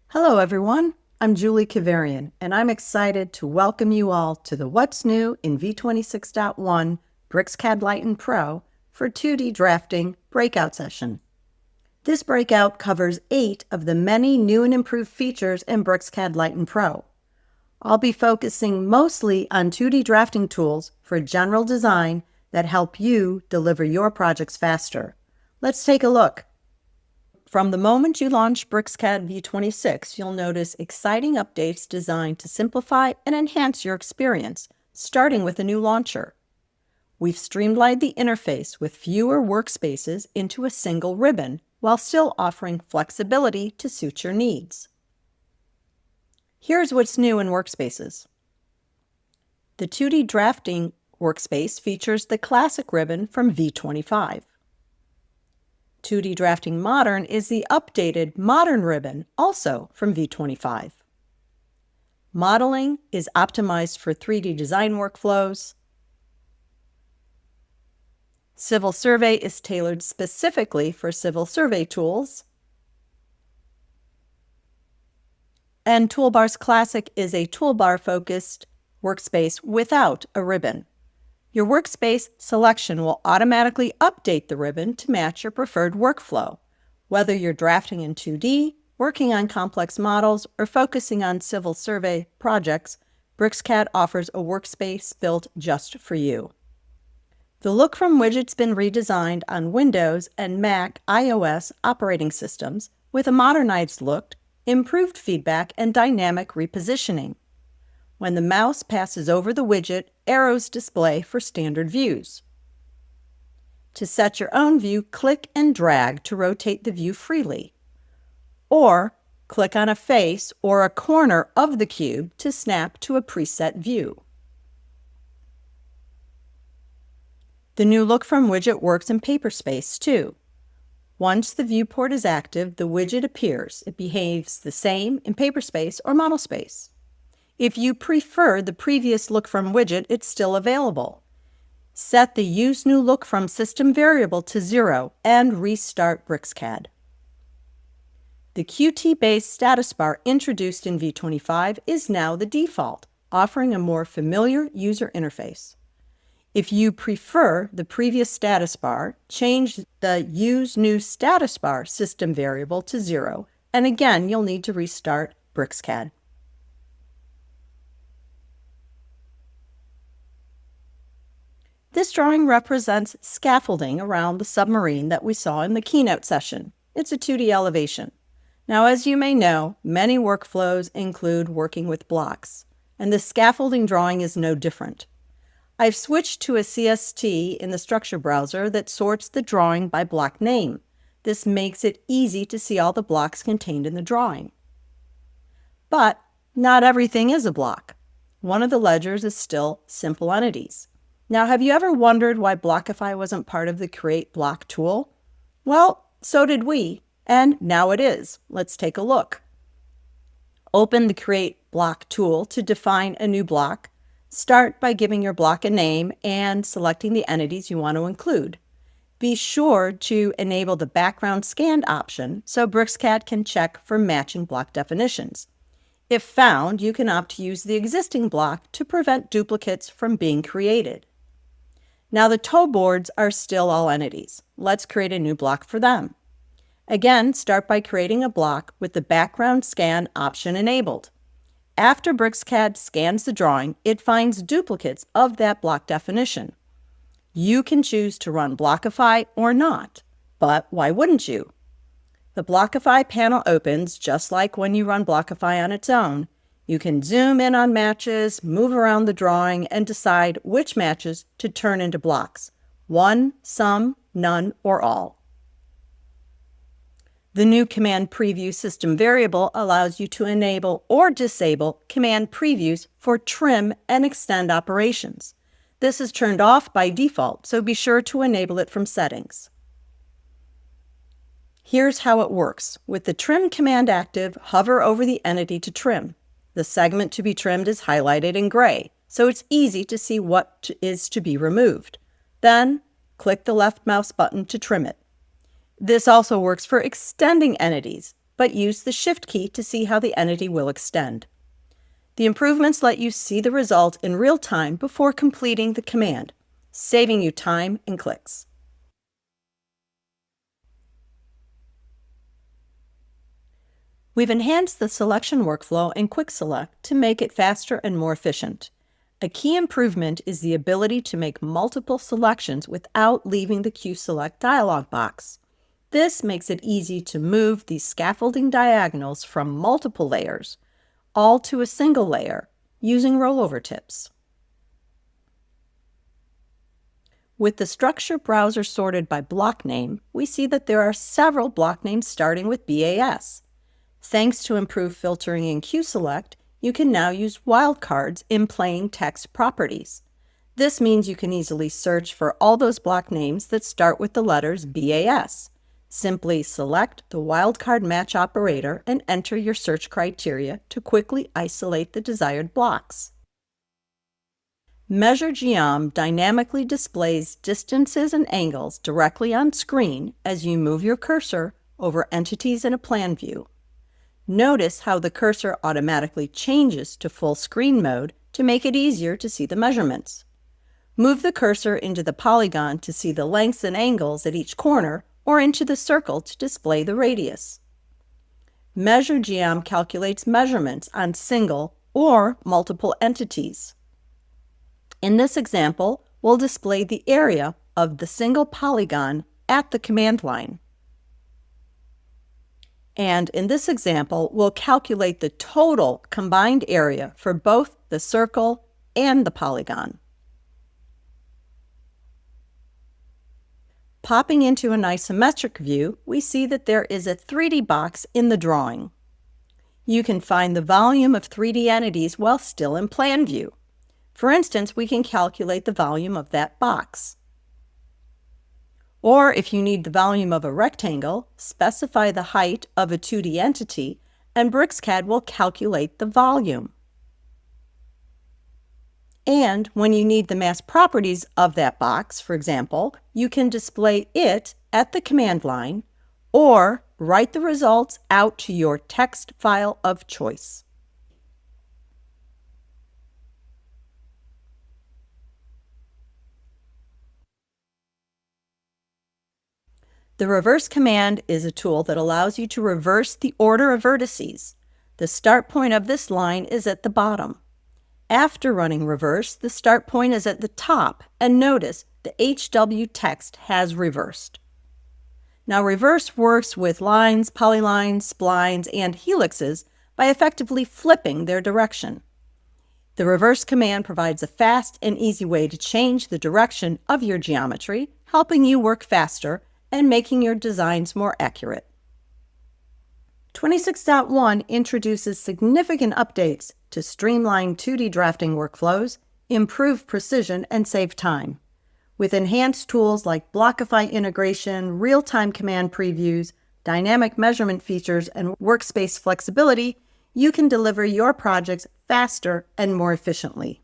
Hello everyone, I'm Julie Kavarian, and I'm excited to welcome you all to the What's New in V26.1 BricsCAD Lite and Pro for 2D drafting breakout session. This breakout covers 8 of the many new and improved features in BricsCAD Lite and Pro. I'll be focusing mostly on 2D drafting tools for general design that help you deliver your projects faster. Let's take a look. From the moment you launch BricsCAD V26, you'll notice exciting updates designed to simplify and enhance your experience, starting with a new launcher. We've streamlined the interface with fewer workspaces into a single ribbon, while still offering flexibility to suit your needs. Here's what's new in workspaces. The 2D drafting workspace features the classic ribbon from V25. 2D Drafting Modern is the updated Modern ribbon, also from V25. Modeling is optimized for 3D design workflows. Civil Survey is tailored specifically for civil survey tools. And Toolbars Classic is a toolbar-focused workspace without a ribbon. Your workspace selection will automatically update the ribbon to match your preferred workflow. Whether you're drafting in 2D, working on complex models, or focusing on civil survey projects, BricsCAD offers a workspace built just for you. The Look From widget's been redesigned on Windows and Mac iOS operating systems with a modernized look, improved feedback, and dynamic repositioning. When the mouse passes over the widget, arrows display for standard views. To set your own view, click and drag to rotate the view freely. Or click on a face or a corner of the cube to snap to a preset view. The new Look From widget works in Paperspace too. Once the viewport is active, the widget appears. It behaves the same in Paperspace or ModelSpace. If you prefer the previous Look From widget, it's still available. Set the Use New Look From system variable to 0 and restart BricsCAD. The Qt-based status bar introduced in V25 is now the default, offering a more familiar user interface. If you prefer the previous status bar, change the Use New Status Bar system variable to 0, and again you'll need to restart BricsCAD. This drawing represents scaffolding around the submarine that we saw in the keynote session. It's a 2D elevation. Now, as you may know, many workflows include working with blocks, and the scaffolding drawing is no different. I've switched to a CST in the structure browser that sorts the drawing by block name. This makes it easy to see all the blocks contained in the drawing. But not everything is a block. One of the ledgers is still simple entities. Now, have you ever wondered why Blockify wasn't part of the Create Block tool? Well, so did we, and now it is. Let's take a look. Open the Create Block tool to define a new block. Start by giving your block a name and selecting the entities you want to include. Be sure to enable the background scanned option so BricsCAD can check for matching block definitions. If found, you can opt to use the existing block to prevent duplicates from being created. Now the toe boards are still all entities. Let's create a new block for them. Again, start by creating a block with the background scan option enabled. After BricsCAD scans the drawing, it finds duplicates of that block definition. You can choose to run Blockify or not, but why wouldn't you? The Blockify panel opens just like when you run Blockify on its own. You can zoom in on matches, move around the drawing, and decide which matches to turn into blocks: one, some, none, or all. The new Command Preview system variable allows you to enable or disable command previews for trim and extend operations. This is turned off by default, so be sure to enable it from Settings. Here's how it works. With the Trim command active, hover over the entity to trim. The segment to be trimmed is highlighted in gray, so it's easy to see what is to be removed. Then, click the left mouse button to trim it. This also works for extending entities, but use the Shift key to see how the entity will extend. The improvements let you see the result in real time before completing the command, saving you time and clicks. We've enhanced the selection workflow in Quick Select to make it faster and more efficient. A key improvement is the ability to make multiple selections without leaving the Q-Select dialog box. This makes it easy to move these scaffolding diagonals from multiple layers, all to a single layer, using rollover tips. With the structure browser sorted by block name, we see that there are several block names starting with BAS. Thanks to improved filtering in Q-Select, you can now use wildcards in plain text properties. This means you can easily search for all those block names that start with the letters BAS. Simply select the wildcard match operator and enter your search criteria to quickly isolate the desired blocks. Measure Geom dynamically displays distances and angles directly on screen as you move your cursor over entities in a plan view. Notice how the cursor automatically changes to full screen mode to make it easier to see the measurements. Move the cursor into the polygon to see the lengths and angles at each corner, or into the circle to display the radius. Measure Geom calculates measurements on single or multiple entities. In this example, we'll display the area of the single polygon at the command line. And in this example, we'll calculate the total combined area for both the circle and the polygon. Popping into an isometric view, we see that there is a 3D box in the drawing. You can find the volume of 3D entities while still in plan view. For instance, we can calculate the volume of that box. Or if you need the volume of a rectangle, specify the height of a 2D entity, and BricsCAD will calculate the volume. And when you need the mass properties of that box, for example, you can display it at the command line or write the results out to your text file of choice. The reverse command is a tool that allows you to reverse the order of vertices. The start point of this line is at the bottom. After running reverse, the start point is at the top, and notice the HW text has reversed. Now reverse works with lines, polylines, splines, and helixes by effectively flipping their direction. The reverse command provides a fast and easy way to change the direction of your geometry, helping you work faster and making your designs more accurate. 26.1 introduces significant updates to streamline 2D drafting workflows, improve precision, and save time. With enhanced tools like Blockify integration, real-time command previews, dynamic measurement features, and workspace flexibility, you can deliver your projects faster and more efficiently.